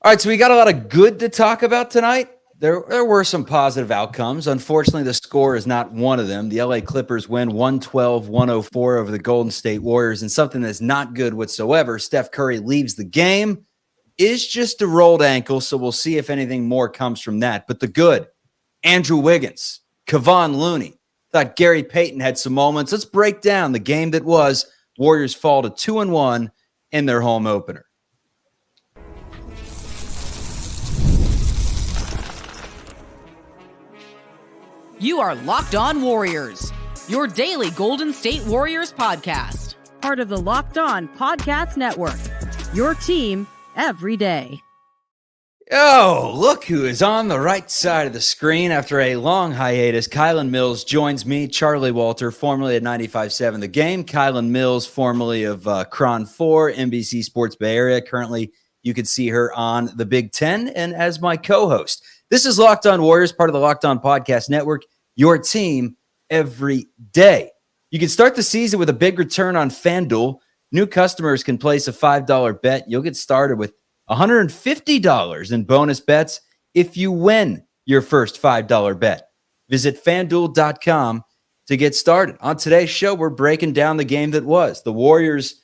All right, so we got a lot of good to talk about tonight. There were some positive outcomes. Unfortunately, the score is not one of them. The LA Clippers win 112-104 over the Golden State Warriors, and something that's not good whatsoever. Steph Curry leaves the game. Is just a rolled ankle, so we'll see if anything more comes from that. But the good, Andrew Wiggins, Kevon Looney. Thought Gary Payton had some moments. Let's break down the game that was. Warriors fall to 2-1 in their home opener. You are Locked On Warriors, your daily Golden State Warriors podcast. Part of the Locked On Podcast Network, your team every day. Oh, look who is on the right side of the screen after a long hiatus. Kylan Mills joins me, Charlie Walter, formerly at 95.7 The Game. Kylan Mills, formerly of Cron 4, NBC Sports Bay Area. Currently, you can see her on the Big Ten and as my co-host. This is Locked On Warriors, part of the Locked On Podcast Network, your team every day. You can start the season with a big return on FanDuel. New customers can place a $5 bet. You'll get started with $150 in bonus bets if you win your first $5 bet. Visit FanDuel.com to get started. On today's show, we're breaking down the game that was. The Warriors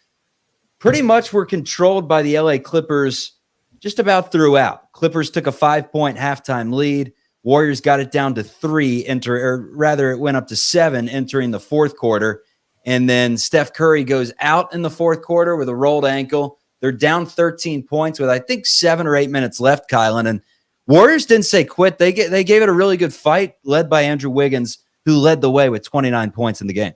pretty much were controlled by the LA Clippers just about throughout. Clippers took a 5-point halftime lead. Warriors got it down to 3, it went up to 7 entering the fourth quarter. And then Steph Curry goes out in the fourth quarter with a rolled ankle. They're down 13 points with, I think, 7 or 8 minutes left, Kylan. And Warriors didn't say quit. They gave it a really good fight, led by Andrew Wiggins, who led the way with 29 points in the game.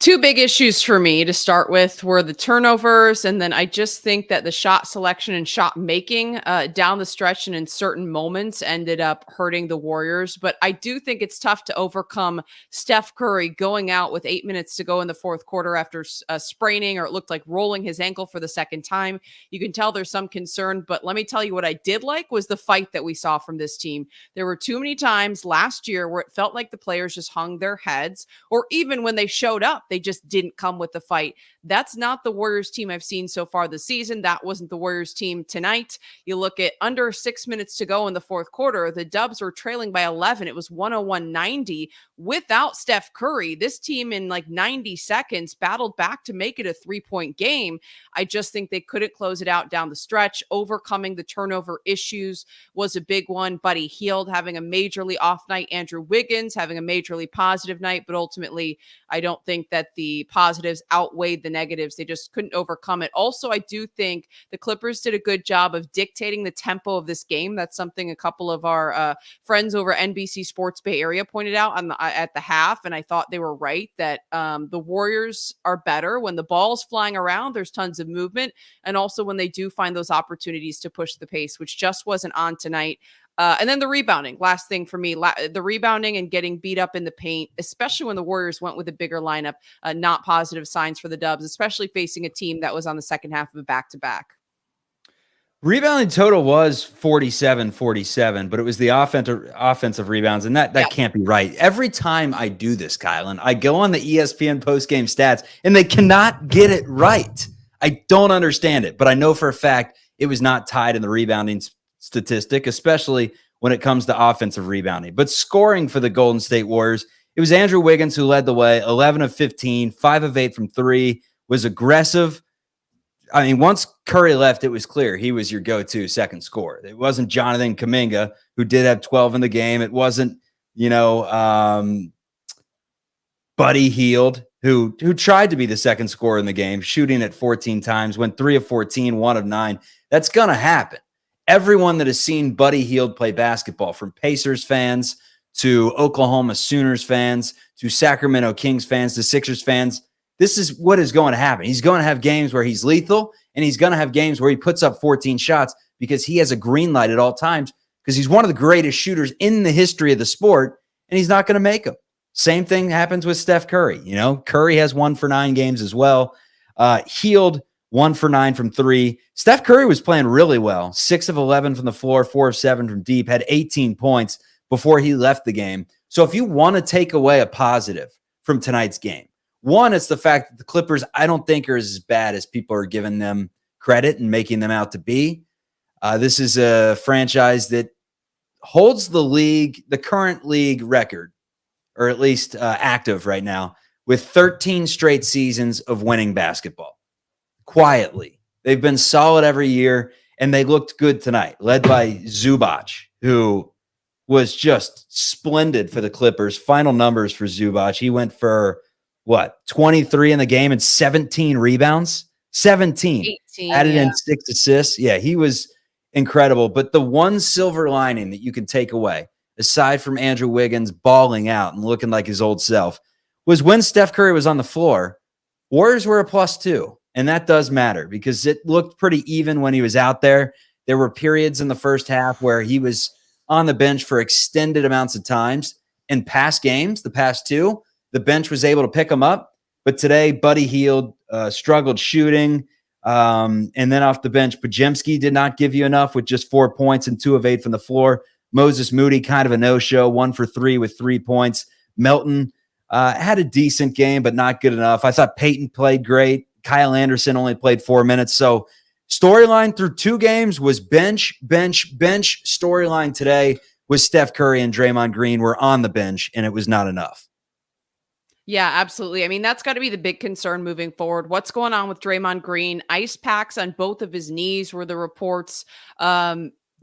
Two big issues for me to start with were the turnovers, and then I just think that the shot selection and shot making down the stretch and in certain moments ended up hurting the Warriors. But I do think it's tough to overcome Steph Curry going out with 8 minutes to go in the fourth quarter after spraining, or it looked like rolling his ankle for the second time. You can tell there's some concern, but let me tell you what I did like was the fight that we saw from this team. There were too many times last year where it felt like the players just hung their heads, or even when they showed up, they just didn't come with the fight. That's not the Warriors team I've seen so far this season. That wasn't the Warriors team tonight. You look at under 6 minutes to go in the fourth quarter, the Dubs were trailing by 11. It was 101-90 without Steph Curry. This team in like 90 seconds battled back to make it a 3-point game. I just think they couldn't close it out down the stretch. Overcoming the turnover issues was a big one. Buddy Hield having a majorly off night. Andrew Wiggins having a majorly positive night, but ultimately I don't think that the positives outweighed the negatives. They just couldn't overcome it. Also, I do think the Clippers did a good job of dictating the tempo of this game. That's something a couple of our friends over NBC Sports Bay Area pointed out at the half, and I thought they were right that the Warriors are better when the ball's flying around. There's tons of movement, and also when they do find those opportunities to push the pace, which just wasn't on tonight. And then the rebounding, last thing for me, the rebounding and getting beat up in the paint, especially when the Warriors went with a bigger lineup, not positive signs for the Dubs, especially facing a team that was on the second half of a back-to-back. Rebounding total was 47-47, but it was the offensive rebounds, and that can't be right. Every time I do this, Kylan, I go on the ESPN postgame stats, and they cannot get it right. I don't understand it, but I know for a fact it was not tied in the rebounding statistic, especially when it comes to offensive rebounding. But scoring for the Golden State Warriors, it was Andrew Wiggins who led the way, 11 of 15, 5 of 8 from 3, was aggressive. I mean, once Curry left, it was clear he was your go-to second scorer. It wasn't Jonathan Kuminga, who did have 12 in the game. It wasn't, Buddy Hield, who tried to be the second scorer in the game, shooting at 14 times, went 3 of 14, 1 of 9. That's going to happen. Everyone that has seen Buddy Hield play basketball, from Pacers fans to Oklahoma Sooners fans to Sacramento Kings fans to Sixers fans, this is what is going to happen. He's going to have games where he's lethal, and he's going to have games where he puts up 14 shots because he has a green light at all times, because he's one of the greatest shooters in the history of the sport, and he's not going to make them. Same thing happens with Steph Curry. Curry has 1 for 9 games as well. Hield 1 for 9 from 3. Steph Curry was playing really well. 6 of 11 from the floor, 4 of 7 from deep, had 18 points before he left the game. So if you want to take away a positive from tonight's game, one, it's the fact that the Clippers, I don't think, are as bad as people are giving them credit and making them out to be. This is a franchise that holds the current league record, or at least active right now, with 13 straight seasons of winning basketball. Quietly. They've been solid every year, and they looked good tonight, led by Zubac, who was just splendid for the Clippers. Final numbers for Zubac. He went for, 23 in the game and 17 rebounds? 17. 18, Added yeah. in 6 assists. Yeah, he was incredible. But the one silver lining that you can take away, aside from Andrew Wiggins balling out and looking like his old self, was when Steph Curry was on the floor, Warriors were a +2. And that does matter because it looked pretty even when he was out there. There were periods in the first half where he was on the bench for extended amounts of times. In past games, the past 2, the bench was able to pick him up. But today, Buddy Hield struggled shooting. And then off the bench, Podziemski did not give you enough with just 4 points and 2 of 8 from the floor. Moses Moody, kind of a no-show, 1 for 3 with 3 points. Melton had a decent game, but not good enough. I thought Peyton played great. Kyle Anderson only played 4 minutes. So storyline through 2 games was bench. Storyline today was Steph Curry and Draymond Green were on the bench, and it was not enough. Yeah, absolutely. I mean, that's got to be the big concern moving forward. What's going on with Draymond Green? Ice packs on both of his knees were the reports.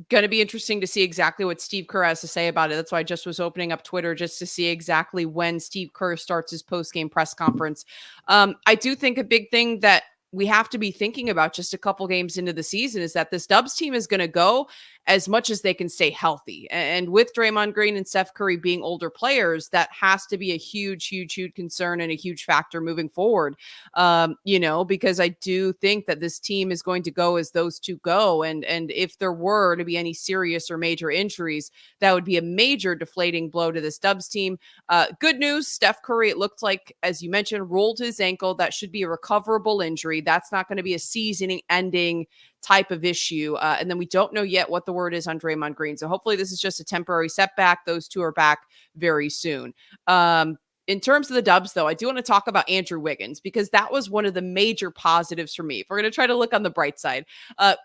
Going to be interesting to see exactly what Steve Kerr has to say about it. That's why I just was opening up Twitter just to see exactly when Steve Kerr starts his post-game press conference. I do think a big thing that we have to be thinking about just a couple games into the season is that this Dubs team is going to go as much as they can stay healthy. And with Draymond Green and Steph Curry being older players, that has to be a huge concern and a huge factor moving forward. Because I do think that this team is going to go as those two go. And if there were to be any serious or major injuries, that would be a major deflating blow to this Dubs team. Good news, Steph Curry, it looked like, as you mentioned, rolled his ankle. That should be a recoverable injury. That's not going to be a season-ending type of issue. And then we don't know yet what the word is on Draymond Green. So hopefully this is just a temporary setback. Those two are back very soon. In terms of the Dubs, though, I do want to talk about Andrew Wiggins because that was one of the major positives for me. If we're going to try to look on the bright side,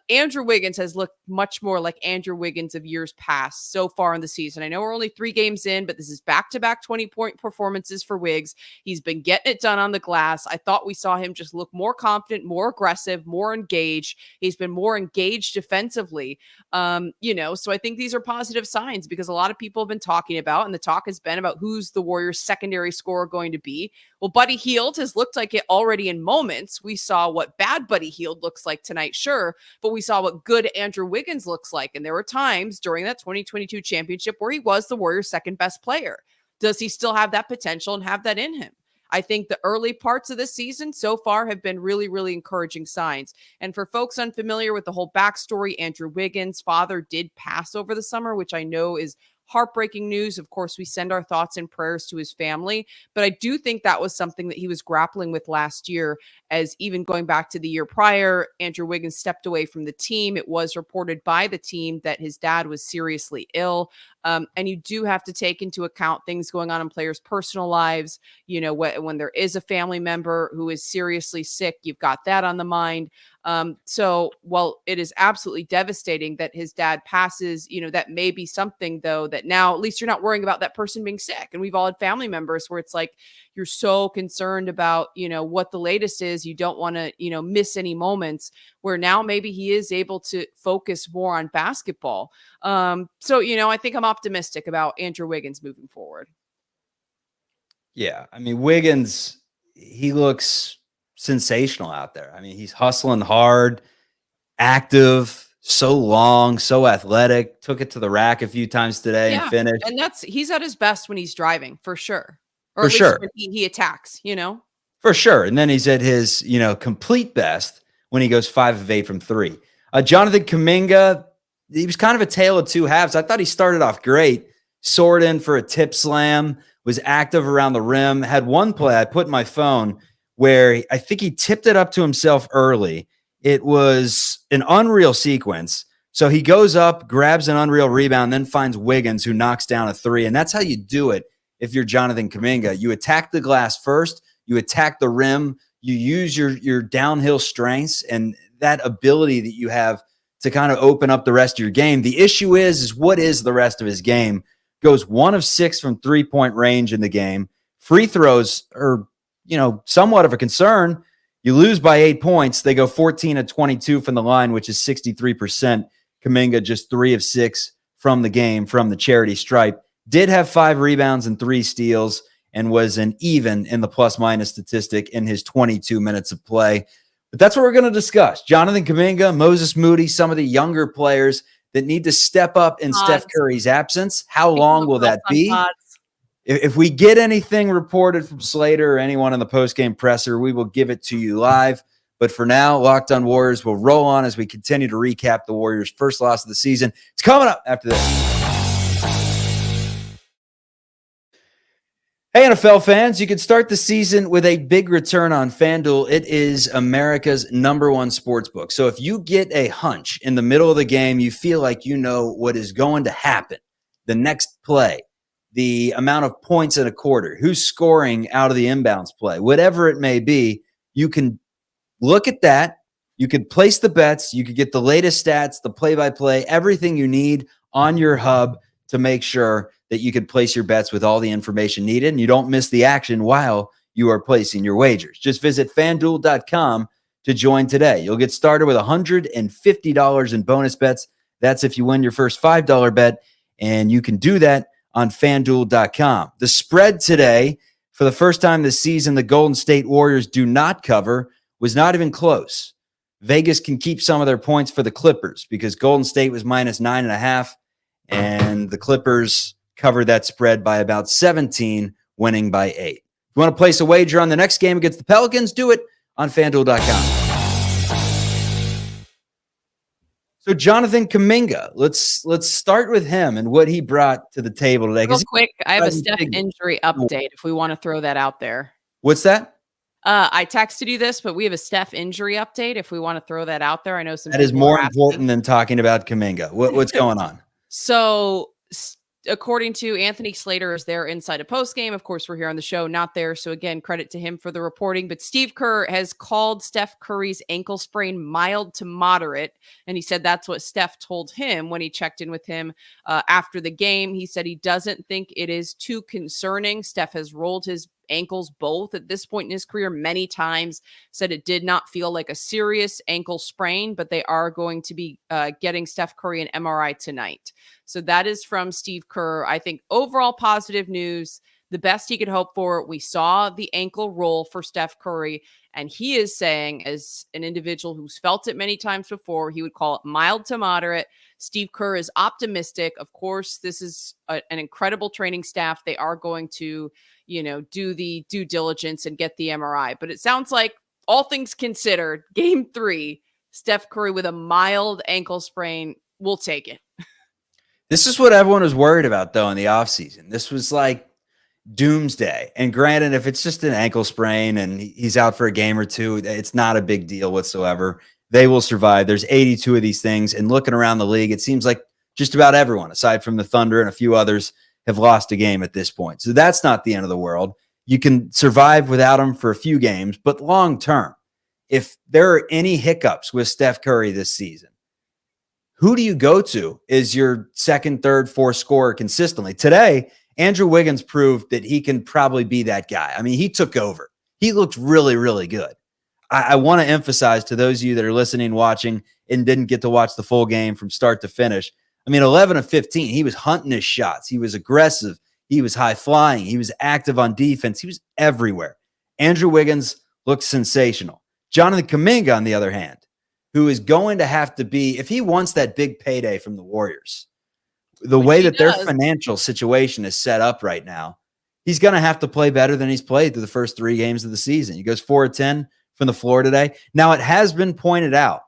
Andrew Wiggins has looked much more like Andrew Wiggins of years past so far in the season. I know we're only 3 games in, but this is back-to-back 20-point performances for Wiggs. He's been getting it done on the glass. I thought we saw him just look more confident, more aggressive, more engaged. He's been more engaged defensively. So I think these are positive signs because a lot of people have been talking about, and the talk has been about who's the Warriors' secondary scorer going to be. Well, Buddy Hield has looked like it already in moments. We saw what bad Buddy Hield looks like tonight, sure, but we saw what good Andrew Wiggins looks like. And there were times during that 2022 championship where he was the Warriors' second best player. Does he still have that potential and have that in him? I think the early parts of this season so far have been really encouraging signs. And for folks unfamiliar with the whole backstory, Andrew Wiggins' father did pass over the summer, which I know is heartbreaking news. Of course, we send our thoughts and prayers to his family, but I do think that was something that he was grappling with last year, as even going back to the year prior, Andrew Wiggins stepped away from the team. It was reported by the team that his dad was seriously ill. And you do have to take into account things going on in players' personal lives. When there is a family member who is seriously sick, you've got that on the mind. So while it is absolutely devastating that his dad passes, that may be something, though, that now at least you're not worrying about that person being sick. And we've all had family members where it's like you're so concerned about, what the latest is. You don't want to, miss any moments, where now maybe he is able to focus more on basketball. I think I'm optimistic about Andrew Wiggins moving forward. Yeah. I mean, Wiggins, he looks sensational out there. I mean, he's hustling hard, active, so long, so athletic, took it to the rack a few times today and finished. And he's at his best when he's driving, for sure. Or for at least sure. when he attacks, For sure. And then he's at his, complete best when he goes 5 of 8 from 3. Jonathan Kuminga, he was kind of a tale of two halves. I thought he started off great, soared in for a tip slam, was active around the rim, had one play I put in my phone where I think he tipped it up to himself early. It was an unreal sequence. So he goes up, grabs an unreal rebound, then finds Wiggins, who knocks down a 3. And that's how you do it if you're Jonathan Kuminga. You attack the glass first, you attack the rim, you use your downhill strengths and that ability that you have to kind of open up the rest of your game. The issue is what is the rest of his game? Goes 1 of 6 from 3-point range in the game. Free throws are, somewhat of a concern. You lose by 8 points. They go 14 of 22 from the line, which is 63%. Kuminga just 3 of 6 from the game, from the charity stripe. Did have 5 rebounds and 3 steals and was an even in the plus-minus statistic in his 22 minutes of play. But that's what we're going to discuss. Jonathan Kuminga, Moses Moody, some of the younger players that need to step up in Steph Curry's absence. How long will that be? If we get anything reported from Slater or anyone in the postgame presser, we will give it to you live. But for now, Locked On Warriors will roll on as we continue to recap the Warriors' first loss of the season. It's coming up after this. Hey, NFL fans, you can start the season with a big return on FanDuel. It is America's #1 sportsbook. So if you get a hunch in the middle of the game, you feel like you know what is going to happen, the next play, the amount of points in a quarter, who's scoring out of the inbounds play, whatever it may be, you can look at that. You could place the bets. You could get the latest stats, the play-by-play, everything you need on your hub to make sure that you can place your bets with all the information needed and you don't miss the action while you are placing your wagers. Just visit FanDuel.com to join today. You'll get started with $150 in bonus bets. That's if you win your first $5 bet, and you can do that on FanDuel.com. The spread today, for the first time this season, the Golden State Warriors do not cover, was not even close. Vegas can keep some of their points for the Clippers because Golden State was minus 9.5, and the Clippers covered that spread by about 17, winning by 8. If you want to place a wager on the next game against the Pelicans, do it on FanDuel.com. So Jonathan Kuminga, let's start with him and what he brought to the table today. Real quick, I have a Steph injury update if we want to throw that out there. What's that? I texted you this, but we have a Steph injury update if we want to throw that out there. I know some that is more important than talking about Kuminga. What's going on? So according to Anthony Slater, is there inside a post game. Of course, we're here on the show, not there. So again, credit to him for the reporting. But Steve Kerr has called Steph Curry's ankle sprain mild to moderate. And he said that's what Steph told him when he checked in with him after the game. He said he doesn't think it is too concerning. Steph has rolled his ankles both at this point in his career many times, said it did not feel like a serious ankle sprain, but they are going to be getting Steph Curry an MRI tonight. So that is from Steve Kerr. I think overall positive news, the best he could hope for. We saw the ankle roll for Steph Curry, and he is saying, as an individual who's felt it many times before, he would call it mild to moderate. Steve Kerr is optimistic. Of course, this is an incredible training staff. They are going to, do the due diligence and get the MRI. But it sounds like, all things considered, game 3, Steph Curry with a mild ankle sprain, we'll take it. This is what everyone was worried about, though, in the offseason. This was like doomsday. And granted, if it's just an ankle sprain and he's out for a game or two, it's not a big deal whatsoever. They will survive. There's 82 of these things. And looking around the league, it seems like just about everyone, aside from the Thunder and a few others, have lost a game at this point. So that's not the end of the world. You can survive without them for a few games. But long term, if there are any hiccups with Steph Curry this season, who do you go to as your second, third, fourth scorer consistently? Today, Andrew Wiggins proved that he can probably be that guy. I mean, he took over. He looked really, really good. I want to emphasize to those of you that are listening, watching, and didn't get to watch the full game from start to finish. I mean, 11 of 15, he was hunting his shots. He was aggressive. He was high flying. He was active on defense. He was everywhere. Andrew Wiggins looked sensational. Jonathan Kuminga, on the other hand, who is going to have to be, if he wants that big payday from the Warriors, the way that their financial situation is set up right now, he's going to have to play better than he's played through the first 3 games of the season. He goes 4 of 10 from the floor today. Now, it has been pointed out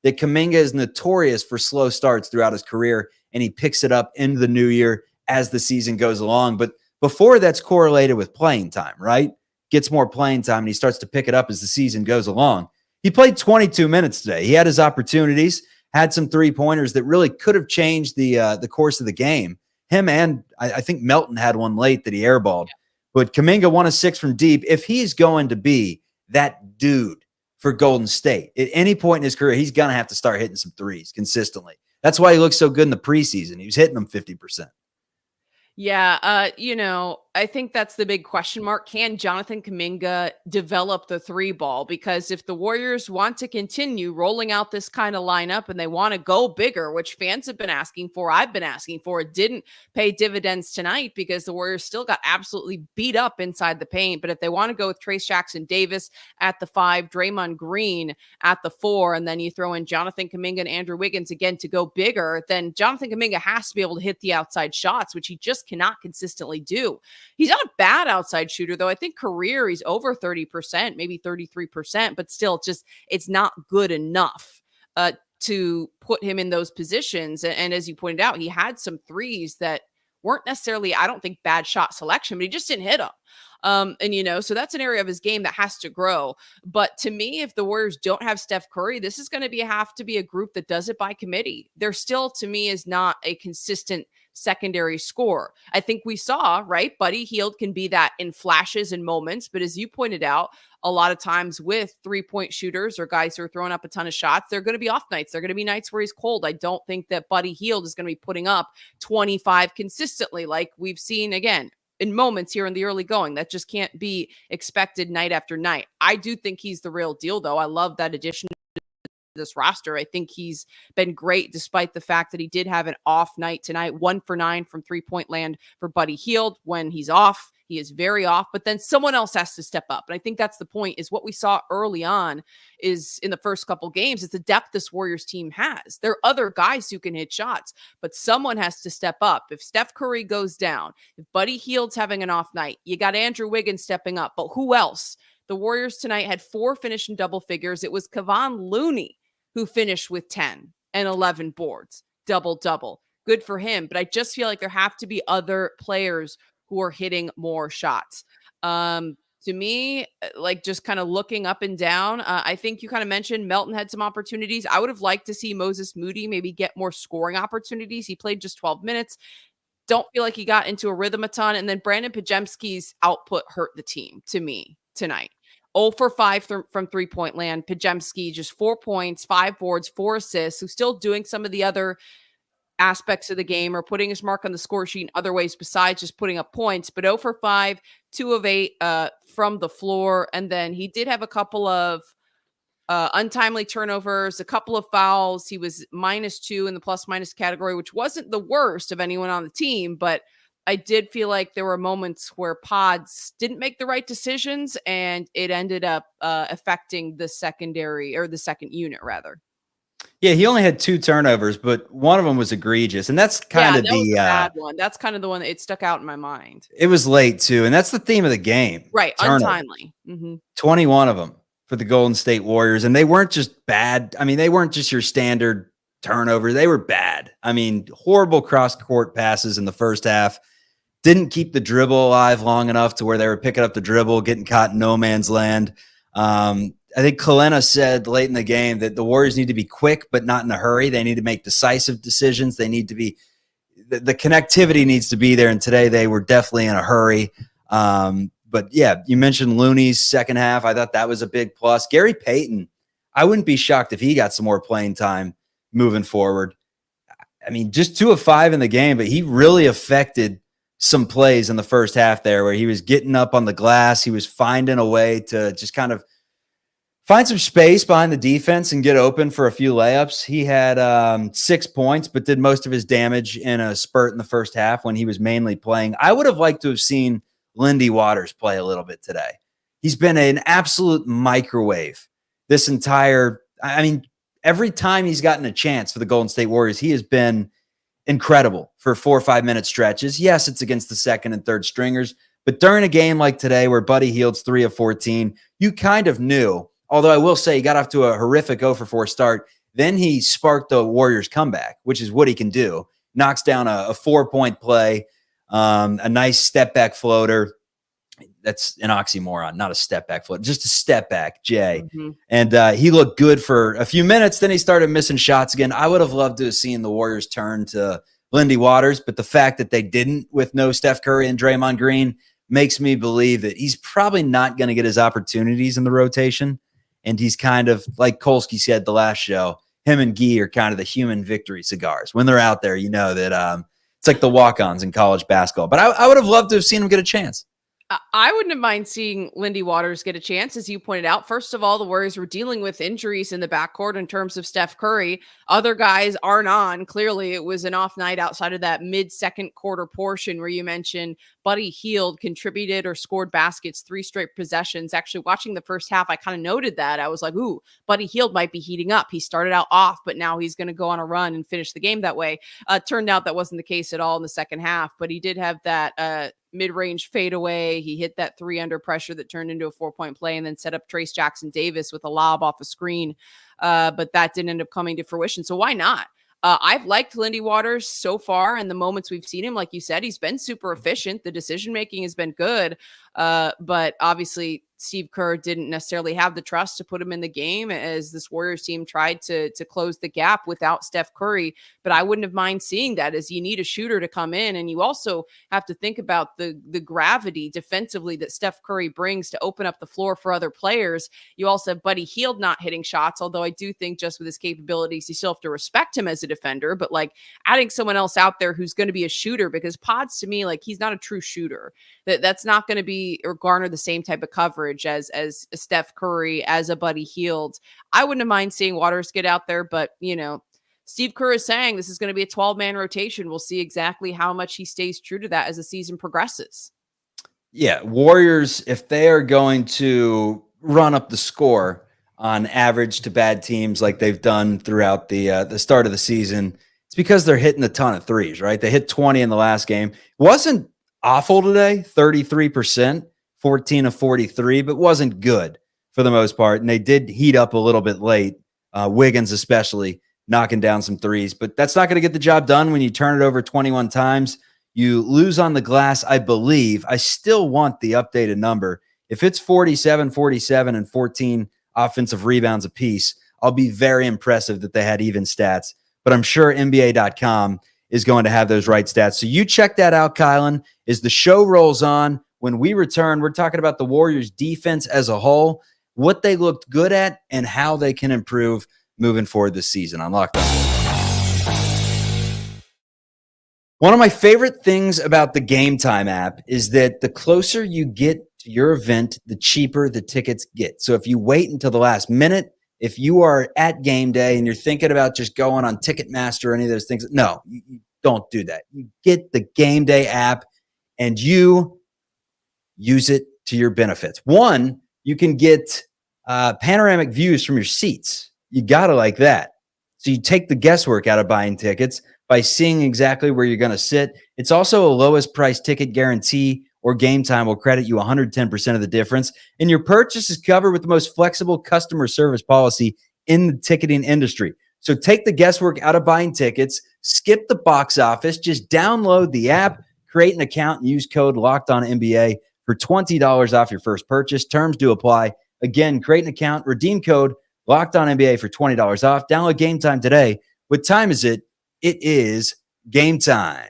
that Kuminga is notorious for slow starts throughout his career, and he picks it up into the new year as the season goes along. But before, that's correlated with playing time, right? Gets more playing time, and he starts to pick it up as the season goes along. He played 22 minutes today. He had his opportunities, had some three-pointers that really could have changed the course of the game. Him and I think Melton had one late that he airballed. But Kuminga 1 of 6 from deep. If he's going to be that dude for Golden State. At any point in his career, he's going to have to start hitting some threes consistently. That's why he looks so good in the preseason. He was hitting them 50%. Yeah, I think that's the big question mark. Can Jonathan Kuminga develop the three ball? Because if the Warriors want to continue rolling out this kind of lineup and they want to go bigger, which fans have been asking for, I've been asking for, it didn't pay dividends tonight because the Warriors still got absolutely beat up inside the paint. But if they want to go with Trace Jackson Davis at the 5, Draymond Green at the 4, and then you throw in Jonathan Kuminga and Andrew Wiggins again to go bigger, then Jonathan Kuminga has to be able to hit the outside shots, which he just cannot consistently do. He's not a bad outside shooter, though. I think career he's over 30%, maybe 33%, but still it's not good enough to put him in those positions. And as you pointed out, he had some threes that weren't necessarily, I don't think, bad shot selection, but he just didn't hit them. So that's an area of his game that has to grow. But to me, if the Warriors don't have Steph Curry, this is going to have to be a group that does it by committee. There still, to me, is not a consistent secondary score. I think we saw, right? Buddy Hield can be that in flashes and moments, but as you pointed out, a lot of times with 3-point shooters or guys who are throwing up a ton of shots, they're going to be off nights. They're going to be nights where he's cold. I don't think that Buddy Hield is going to be putting up 25 consistently like we've seen again in moments here in the early going. That just can't be expected night after night. I do think he's the real deal, though. I love that addition this roster. I think he's been great despite the fact that he did have an off night tonight. 1 for 9 from 3-point land for Buddy Hield. When he's off, he is very off, but then someone else has to step up. And I think that's the point, is what we saw early on is in the first couple games is the depth this Warriors team has. There are other guys who can hit shots, but someone has to step up. If Steph Curry goes down, if Buddy Hield's having an off night, you got Andrew Wiggins stepping up, but who else? The Warriors tonight had 4 finish in double figures. It was Kevon Looney who finished with 10 and 11 boards, double-double. Good for him. But I just feel like there have to be other players who are hitting more shots. To me, like just kind of looking up and down, I think you kind of mentioned Melton had some opportunities. I would have liked to see Moses Moody maybe get more scoring opportunities. He played just 12 minutes. Don't feel like he got into a rhythm a ton. And then Brandon Pajemski's output hurt the team to me tonight. 0 for 5 from 3-point land. Pajemski, just 4 points, 5 boards, 4 assists, who's still doing some of the other aspects of the game or putting his mark on the score sheet in other ways besides just putting up points. But 0 for 5, 2 of 8 from the floor. And then he did have a couple of untimely turnovers, a couple of fouls. He was -2 in the plus-minus category, which wasn't the worst of anyone on the team, but I did feel like there were moments where Pods didn't make the right decisions, and it ended up affecting the secondary or the second unit, rather. Yeah, he only had 2 turnovers, but one of them was egregious, and that's kind of the bad one. That's kind of the one that it stuck out in my mind. It was late too, and that's the theme of the game. Right, untimely. 21 of them for the Golden State Warriors, and they weren't just bad. I mean, they weren't just your standard turnovers. They were bad. I mean, horrible cross-court passes in the first half. Didn't keep the dribble alive long enough to where they were picking up the dribble, getting caught in no man's land. I think Kalena said late in the game that the Warriors need to be quick, but not in a hurry. They need to make decisive decisions. They need to be the connectivity needs to be there. And today they were definitely in a hurry. But yeah, you mentioned Looney's second half. I thought that was a big plus. Gary Payton, I wouldn't be shocked if he got some more playing time moving forward. I mean, just 2 of 5 in the game, but he really affected some plays in the first half there where he was getting up on the glass. He was finding a way to just kind of find some space behind the defense and get open for a few layups. He had 6 points, but did most of his damage in a spurt in the first half when he was mainly playing. I would have liked to have seen Lindy Waters play a little bit today. He's been an absolute microwave this entire, I mean, every time he's gotten a chance for the Golden State Warriors, he has been incredible for 4 or 5 minute stretches. Yes, it's against the second and third stringers, but during a game like today where Buddy Hield's 3 of 14, you kind of knew, although I will say he got off to a horrific 0 for 4 start. Then he sparked the Warriors comeback, which is what he can do. Knocks down a 4-point play, a nice step back floater. That's an oxymoron, not a step back floater, just a step back, Jay. And he looked good for a few minutes. Then he started missing shots again. I would have loved to have seen the Warriors turn to Lindy Waters, but the fact that they didn't with no Steph Curry and Draymond Green makes me believe that he's probably not going to get his opportunities in the rotation. And he's kind of, like Kolsky said the last show, him and Gee are kind of the human victory cigars. When they're out there, you know that it's like the walk-ons in college basketball. But I would have loved to have seen him get a chance. I wouldn't have mind seeing Lindy Waters get a chance, as you pointed out. First of all, the Warriors were dealing with injuries in the backcourt in terms of Steph Curry. Other guys aren't on. Clearly, it was an off night outside of that mid-second quarter portion where you mentioned Buddy Hield contributed or scored baskets 3 straight possessions. Actually, watching the first half, I kind of noted that. I was like, ooh, Buddy Hield might be heating up. He started out off, but now he's going to go on a run and finish the game that way. Turned out that wasn't the case at all in the second half, but he did have that mid-range fadeaway. He hit that 3 under pressure that turned into a 4-point play and then set up Trace Jackson Davis with a lob off a screen. But that didn't end up coming to fruition. So why not? I've liked Lindy Waters so far in the moments we've seen him. Like you said, he's been super efficient. The decision-making has been good. But obviously Steve Kerr didn't necessarily have the trust to put him in the game as this Warriors team tried to close the gap without Steph Curry. But I wouldn't have mind seeing that, as you need a shooter to come in. And you also have to think about the gravity defensively that Steph Curry brings to open up the floor for other players. You also have Buddy Hield not hitting shots, although I do think just with his capabilities, you still have to respect him as a defender. But like adding someone else out there who's going to be a shooter, because Pods, to me, like he's not a true shooter. That's not going to be or garner the same type of coverage as a Steph Curry, as a Buddy Hield. I wouldn't have mind seeing Waters get out there, but Steve Kerr is saying this is going to be a 12-man rotation. We'll see exactly how much he stays true to that as the season progresses. Yeah, Warriors, if they are going to run up the score on average to bad teams like they've done throughout the start of the season, it's because they're hitting a ton of threes, right? They hit 20 in the last game. Wasn't awful today, 33%, 14 of 43, but wasn't good for the most part. And they did heat up a little bit late, Wiggins especially, knocking down some threes. But that's not going to get the job done when you turn it over 21 times. You lose on the glass, I believe. I still want the updated number. If it's 47, 47, and 14 offensive rebounds apiece, I'll be very impressive that they had even stats. But I'm sure NBA.com is going to have those right stats. So you check that out, Kylan. As the show rolls on, when we return, we're talking about the Warriors defense as a whole, what they looked good at, and how they can improve moving forward this season on Locked On. One of my favorite things about the Gametime app is that the closer you get to your event, the cheaper the tickets get. So if you wait until the last minute, if you are at game day and you're thinking about just going on Ticketmaster or any of those things, no, you don't do that. You get the game day app and you use it to your benefits. One, you can get panoramic views from your seats. You got to like that. So you take the guesswork out of buying tickets by seeing exactly where you're going to sit. It's also a lowest price ticket guarantee, or Gametime will credit you 110% of the difference. And your purchase is covered with the most flexible customer service policy in the ticketing industry. So take the guesswork out of buying tickets, skip the box office, just download the app, create an account, and use code LOCKEDONNBA for $20 off your first purchase. Terms do apply. Again, create an account, redeem code LOCKEDONNBA for $20 off. Download Gametime today. What time is it? It is game time.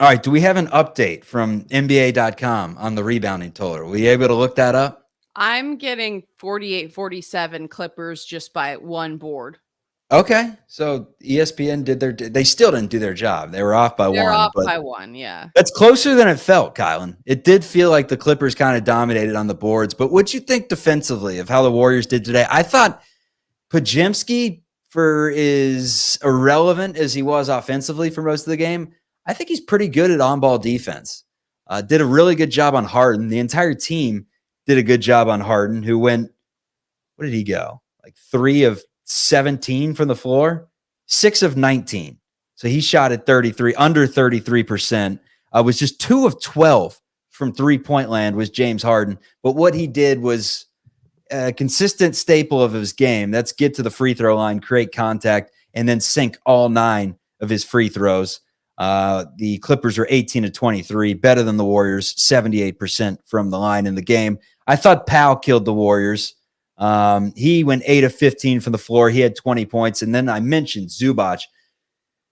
All right, do we have an update from NBA.com on the rebounding total? Were you able to look that up? I'm getting 48-47 Clippers just by one board. Okay, so ESPN they still didn't do their job. They were off by one. They're off by one, yeah. That's closer than it felt, Kylan. It did feel like the Clippers kind of dominated on the boards, but what'd you think defensively of how the Warriors did today? I thought Podziemski, for as irrelevant as he was offensively for most of the game, I think he's pretty good at on-ball defense. Did a really good job on Harden. The entire team did a good job on Harden, who went, what did he go? Like 3 of 17 from the floor, 6 of 19. So he shot at under 33%. Was just 2 of 12 from three-point land was James Harden. But what he did was a consistent staple of his game. That's get to the free throw line, create contact, and then sink all 9 of his free throws. The Clippers are 18 of 23, better than the Warriors, 78% from the line in the game. I thought Powell killed the Warriors. He went 8 of 15 from the floor. He had 20 points. And then I mentioned Zubac.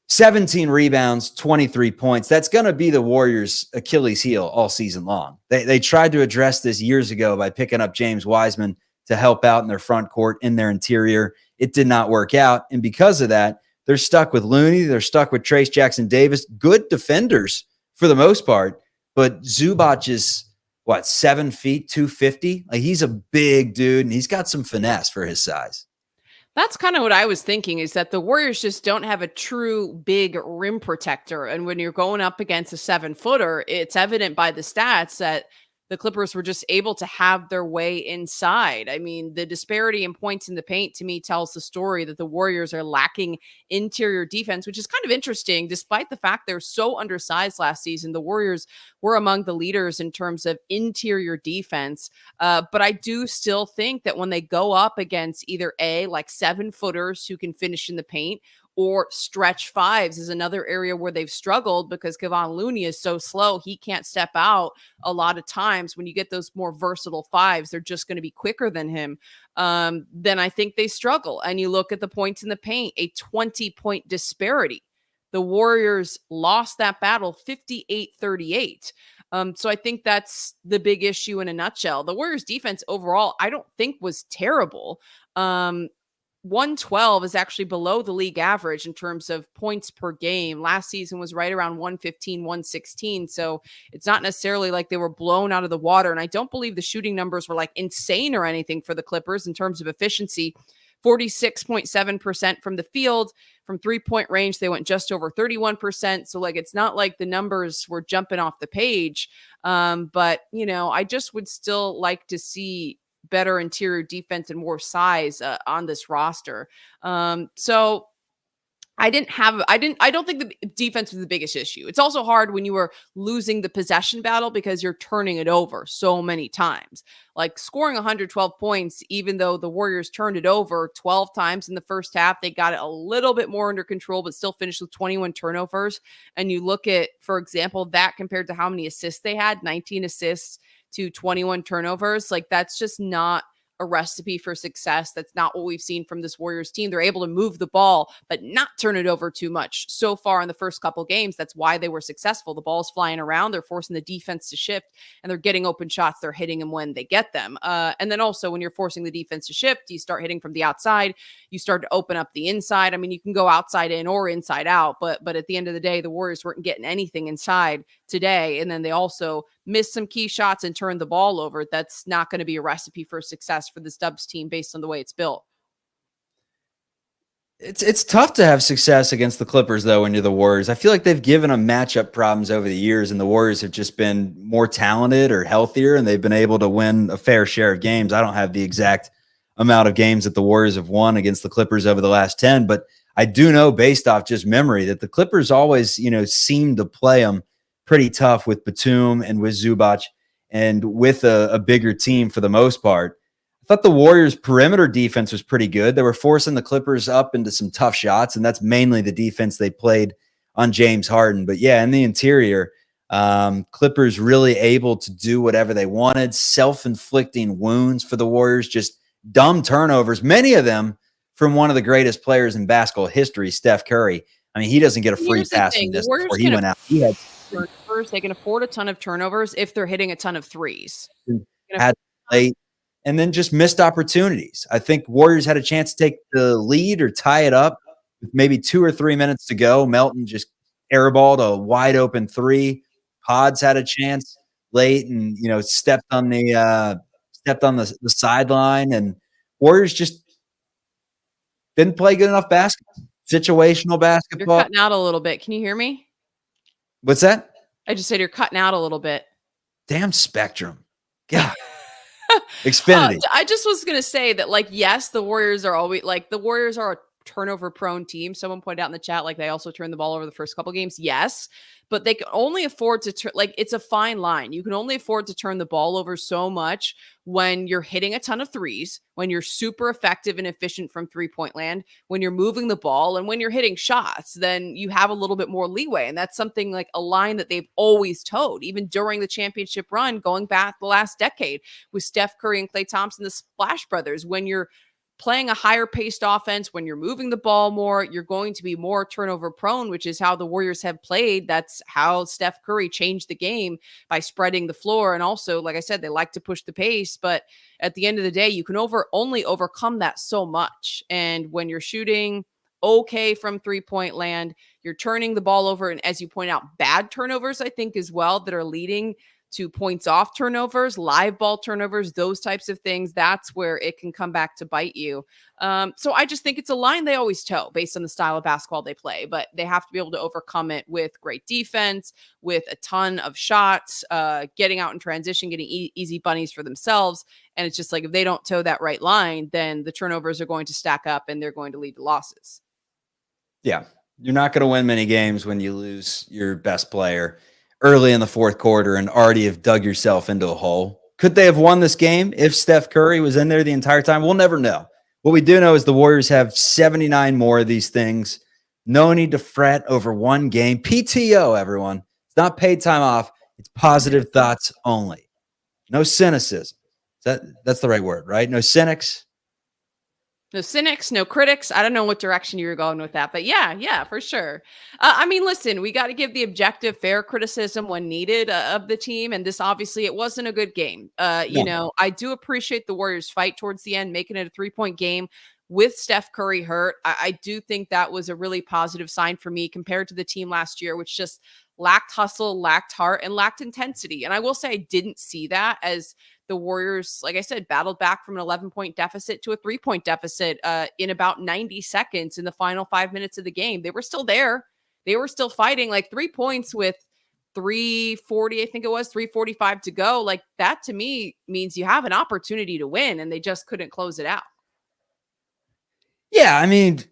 17 rebounds, 23 points. That's going to be the Warriors' Achilles heel all season long. They tried to address this years ago by picking up James Wiseman to help out in their front court, in their interior. It did not work out. And because of that, they're stuck with Looney. They're stuck with Trace Jackson Davis. Good defenders for the most part. But Zubac is, 7 feet, 250? Like, he's a big dude, and he's got some finesse for his size. That's kind of what I was thinking, is that the Warriors just don't have a true big rim protector. And when you're going up against a 7-footer, it's evident by the stats that the Clippers were just able to have their way inside. I mean, the disparity in points in the paint to me tells the story that the Warriors are lacking interior defense, which is kind of interesting. Despite the fact they're so undersized last season, the Warriors were among the leaders in terms of interior defense. But I do still think that when they go up against either like 7-footers who can finish in the paint, or stretch fives is another area where they've struggled because Kevon Looney is so slow. He can't step out a lot of times. When you get those more versatile fives, they're just going to be quicker than him. Then I think they struggle. And you look at the points in the paint, a 20-point disparity. The Warriors lost that battle 58-38. So I think that's the big issue in a nutshell. The Warriors defense overall, I don't think was terrible. 112 is actually below the league average in terms of points per game. Last season was right around 115, 116. So it's not necessarily like they were blown out of the water. And I don't believe the shooting numbers were like insane or anything for the Clippers in terms of efficiency. 46.7% from the field. From 3-point range, they went just over 31%. So like, it's not like the numbers were jumping off the page. But I just would still like to see better interior defense and more size on this roster. So I don't think the defense was the biggest issue. It's also hard when you were losing the possession battle because you're turning it over so many times. Like, scoring 112 points, even though the Warriors turned it over 12 times in the first half, they got it a little bit more under control, but still finished with 21 turnovers. And you look at, for example, that compared to how many assists they had, 19 assists to 21 turnovers. Like, that's just not a recipe for success. That's not what we've seen from this Warriors team. They're able to move the ball, but not turn it over too much so far in the first couple games. That's why they were successful. The ball's flying around. They're forcing the defense to shift, and they're getting open shots. They're hitting them when they get them. And then also, when you're forcing the defense to shift, you start hitting from the outside. You start to open up the inside. I mean, you can go outside in or inside out, but at the end of the day, the Warriors weren't getting anything inside today. And then they also missed some key shots and turned the ball over. That's not going to be a recipe for success for this Dubs team based on the way it's built. It's tough to have success against the Clippers, though, when you're the Warriors. I feel like they've given them matchup problems over the years, and the Warriors have just been more talented or healthier, and they've been able to win a fair share of games. I don't have the exact amount of games that the Warriors have won against the Clippers over the last 10, but I do know, based off just memory, that the Clippers always, seem to play them pretty tough with Batum and with Zubac and with a bigger team for the most part. I thought the Warriors' perimeter defense was pretty good. They were forcing the Clippers up into some tough shots, and that's mainly the defense they played on James Harden. But yeah, in the interior, Clippers really able to do whatever they wanted, self-inflicting wounds for the Warriors, just dumb turnovers, many of them from one of the greatest players in basketball history, Steph Curry. I mean, he doesn't get a free pass from this before he went out. He had turnovers. They can afford a ton of turnovers if they're hitting a ton of threes. Had late, and then just missed opportunities. I think Warriors had a chance to take the lead or tie it up with maybe 2 or 3 minutes to go. Melton just airballed a wide open three. Pods had a chance late, and stepped on the sideline, and Warriors just didn't play good enough basketball. Situational basketball. You're cutting out a little bit. Can you hear me? What's that? I just said you're cutting out a little bit. Damn Spectrum. Yeah. Xfinity. I just was going to say that, yes, the Warriors are always the Warriors are a turnover prone team. Someone pointed out in the chat, they also turn the ball over the first couple games. Yes, but they can only afford to it's a fine line. You can only afford to turn the ball over so much when you're hitting a ton of threes, when you're super effective and efficient from 3-point land, when you're moving the ball, and when you're hitting shots. Then you have a little bit more leeway. And that's something like a line that they've always towed, even during the championship run, going back the last decade with Steph Curry and Klay Thompson, the Splash Brothers. When you're playing a higher paced offense, when you're moving the ball more, you're going to be more turnover prone, which is how the Warriors have played. That's how Steph Curry changed the game, by spreading the floor. And also, like I said, they like to push the pace, but at the end of the day, you can only overcome that so much. And when you're shooting okay from 3-point land, you're turning the ball over. And as you point out, bad turnovers, I think, as well, that are leading to points off turnovers, live ball turnovers, those types of things. That's where it can come back to bite you. So I just think it's a line they always toe based on the style of basketball they play, but they have to be able to overcome it with great defense, with a ton of shots, getting out in transition, getting easy bunnies for themselves. And it's just like, if they don't toe that right line, then the turnovers are going to stack up and they're going to lead to losses. Yeah. You're not going to win many games when you lose your best player early in the fourth quarter and already have dug yourself into a hole. Could they have won this game if Steph Curry was in there the entire time? We'll never know. What we do know is the Warriors have 79 more of these things. No need to fret over one game. PTO, everyone. It's not paid time off. It's positive thoughts only. No cynicism. That's the right word, right? No cynics. No cynics, no critics. I don't know what direction you were going with that, but yeah, for sure. I mean, listen, we got to give the objective, fair criticism when needed of the team. And this, obviously, it wasn't a good game. You know, I do appreciate the Warriors' fight towards the end, making it a 3-point game with Steph Curry hurt. I do think that was a really positive sign for me compared to the team last year, which just lacked hustle, lacked heart, and lacked intensity. And I will say I didn't see that as the Warriors, like I said, battled back from an 11-point deficit to a 3-point deficit in about 90 seconds in the final 5 minutes of the game. They were still there. They were still fighting. Like 3 points with 3:40, I think it was 3:45 to go. Like that to me means you have an opportunity to win, and they just couldn't close it out. Yeah, I mean,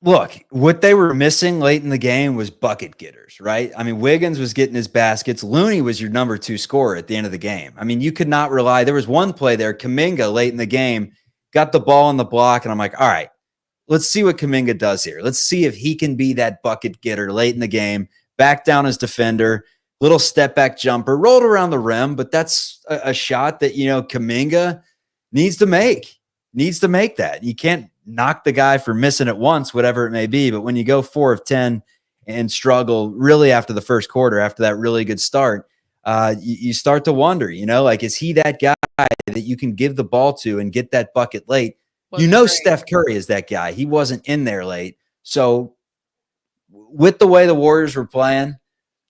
look, what they were missing late in the game was bucket getters, right? I mean, Wiggins was getting his baskets. Looney was your number 2 scorer at the end of the game. I mean, you could not rely. There was one play there, Kuminga, late in the game, got the ball on the block, and I'm like, all right, let's see what Kuminga does here. Let's see if he can be that bucket getter late in the game, back down as defender, little step back jumper, rolled around the rim, but that's a shot that, you know, Kuminga needs to make that. You can't knock the guy for missing it once, whatever it may be. But when you go 4 of 10 and struggle really after the first quarter, after that really good start, you start to wonder, you know, like, is he that guy that you can give the ball to and get that bucket late? You know, Steph Curry is that guy. He wasn't in there late. So with the way the Warriors were playing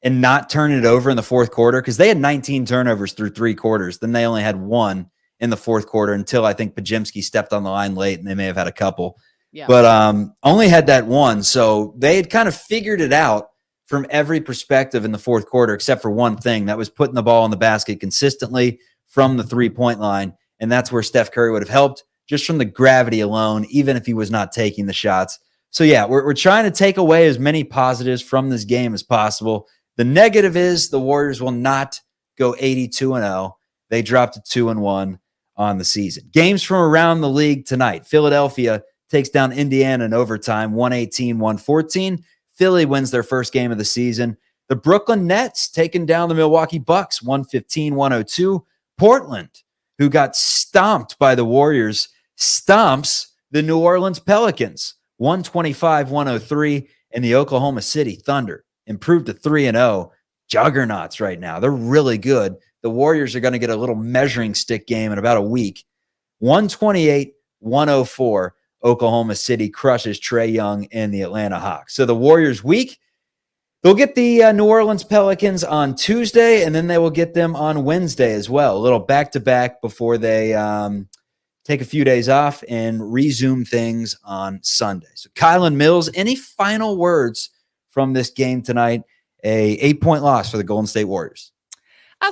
and not turning it over in the fourth quarter, because they had 19 turnovers through 3 quarters, then they only had 1 in the fourth quarter until I think Pajimski stepped on the line late, and they may have had a couple. Yeah. But only had that 1. So they had kind of figured it out from every perspective in the fourth quarter, except for one thing. That was putting the ball in the basket consistently from the 3-point line. And that's where Steph Curry would have helped just from the gravity alone, even if he was not taking the shots. So, yeah, we're trying to take away as many positives from this game as possible. The negative is the Warriors will not go 82-0. They dropped to 2-1 on the season. Games from around the league tonight. Philadelphia takes down Indiana in overtime, 118-114. Philly wins their first game of the season. The Brooklyn Nets taking down the Milwaukee Bucks, 115-102. Portland, who got stomped by the Warriors, stomps the New Orleans Pelicans, 125-103. And the Oklahoma City Thunder improved to 3-0. Juggernauts right now. They're really good. The Warriors are going to get a little measuring stick game in about a week. 128-104. Oklahoma City crushes Trae Young and the Atlanta Hawks. So the Warriors week, they'll get the New Orleans Pelicans on Tuesday, and then they will get them on Wednesday as well. A little back-to-back before they take a few days off and resume things on Sunday. So Kylan Mills, any final words from this game tonight? A 8-point loss for the Golden State Warriors.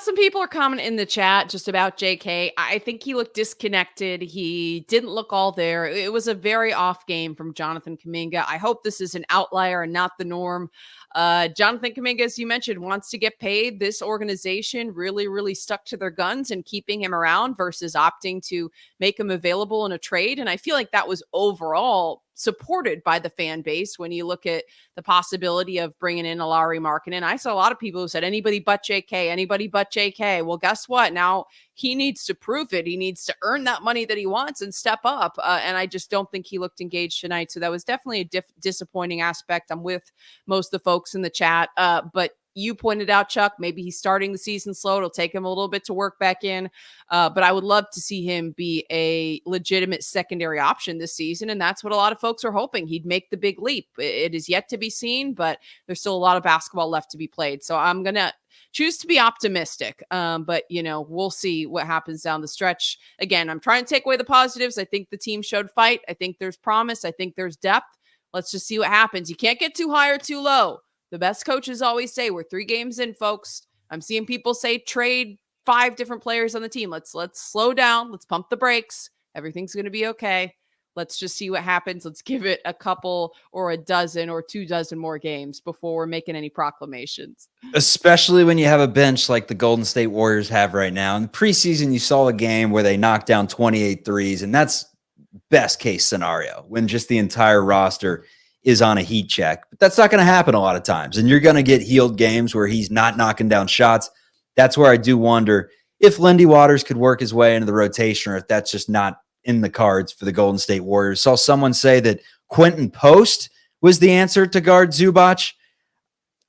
Some people are commenting in the chat just about JK. I think he looked disconnected. He didn't look all there. It was a very off game from Jonathan Kuminga. I hope this is an outlier and not the norm. Jonathan Kuminga, as you mentioned, wants to get paid. This organization really stuck to their guns and keeping him around versus opting to make him available in a trade. And I feel like that was overall supported by the fan base when you look at the possibility of bringing in a Lauri Markkanen. I saw a lot of people who said anybody but JK, anybody but JK. Well, guess what? Now he needs to prove it. He needs to earn that money that he wants and step up. And I just don't think he looked engaged tonight. So that was definitely a disappointing aspect. I'm with most of the folks in the chat. But you pointed out, Chuck, maybe he's starting the season slow. It'll take him a little bit to work back in. But I would love to see him be a legitimate secondary option this season. And that's what a lot of folks are hoping. He'd make the big leap. It is yet to be seen, but there's still a lot of basketball left to be played. So I'm going to choose to be optimistic. But, we'll see what happens down the stretch. Again, I'm trying to take away the positives. I think the team showed fight. I think there's promise. I think there's depth. Let's just see what happens. You can't get too high or too low. The best coaches always say we're 3 games in, folks. I'm seeing people say trade 5 different players on the team. Let's slow down. Let's pump the brakes. Everything's going to be okay. Let's just see what happens. Let's give it a couple or a dozen or 2 dozen more games before we're making any proclamations. Especially when you have a bench like the Golden State Warriors have right now. In the preseason, you saw a game where they knocked down 28 threes, and that's best case scenario when just the entire roster is on a heat check. But that's not going to happen a lot of times. And you're going to get healed games where he's not knocking down shots. That's where I do wonder if Lindy Waters could work his way into the rotation or if that's just not in the cards for the Golden State Warriors. Saw someone say that Quentin Post was the answer to guard Zubac.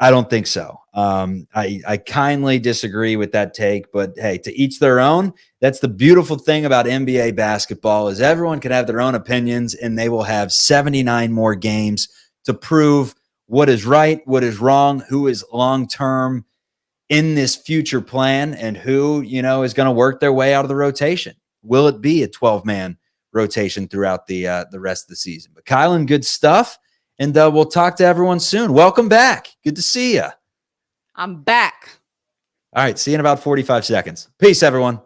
I don't think so. I kindly disagree with that take, but hey, to each their own. That's the beautiful thing about NBA basketball is everyone can have their own opinions and they will have 79 more games to prove what is right, what is wrong, who is long-term in this future plan and who, is going to work their way out of the rotation. Will it be a 12-man rotation throughout the rest of the season? But Kylan, good stuff. And we'll talk to everyone soon. Welcome back. Good to see you. I'm back. All right. See you in about 45 seconds. Peace, everyone.